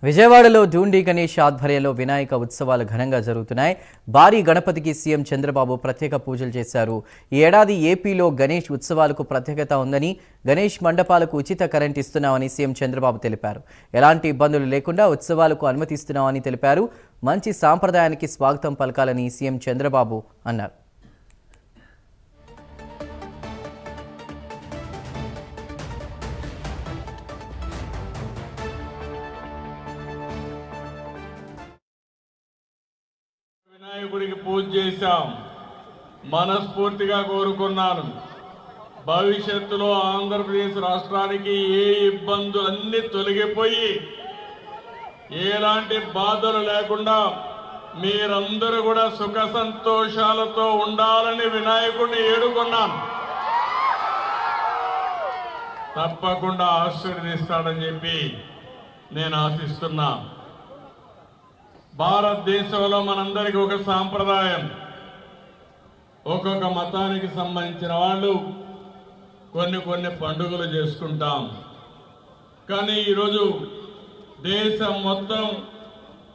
విజయవాడలో డూండి గణేష్ ఆధ్వర్యంలో వినాయక ఉత్సవాలు ఘనంగా జరుగుతున్నాయి. భారీ గణపతికి సీఎం చంద్రబాబు ప్రత్యేక పూజలు చేశారు. ఈ ఏడాది ఏపీలో గణేష్ ఉత్సవాలకు ప్రత్యేకత ఉందని, గణేష్ మండపాలకు ఉచిత కరెంట్ ఇస్తున్నామని సీఎం చంద్రబాబు తెలిపారు. ఎలాంటి ఇబ్బందులు లేకుండా ఉత్సవాలకు అనుమతిస్తున్నామని తెలిపారు. మంచి సాంప్రదాయానికి స్వాగతం పలకాలని సీఎం చంద్రబాబు అన్నారు. వినాయకుడికి పూజ చేశాం. మనస్ఫూర్తిగా కోరుకున్నాను, భవిష్యత్తులో ఆంధ్రప్రదేశ్ రాష్ట్రానికి ఏ ఇబ్బందులన్నీ తొలగిపోయి ఎలాంటి బాధలు లేకుండా మీరందరూ కూడా సుఖ సంతోషాలతో ఉండాలని వినాయకుడిని ఏడుకున్నాను. తప్పకుండా ఆశీర్వదిస్తాడని చెప్పి నేను ఆశిస్తున్నా. భారతదేశంలో మనందరికీ ఒక సాంప్రదాయం, ఒక్కొక్క మతానికి సంబంధించిన వాళ్ళు కొన్ని పండుగలు చేసుకుంటాం. కానీ ఈరోజు దేశం మొత్తం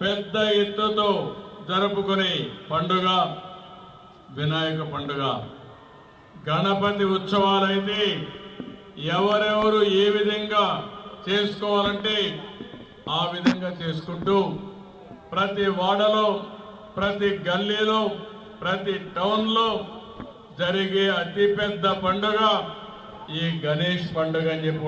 పెద్ద ఎత్తుతో జరుపుకునే పండుగ వినాయక పండుగ. గణపతి ఉత్సవాలైతే ఎవరెవరు ఏ విధంగా చేసుకోవాలంటే ఆ విధంగా చేసుకుంటూ ప్రతి వాడలో, ప్రతి గల్లీలో, ప్రతి టౌన్లో జరిగే అతిపెద్ద పండుగ ఈ గణేష్ పండుగ అని చెప్పి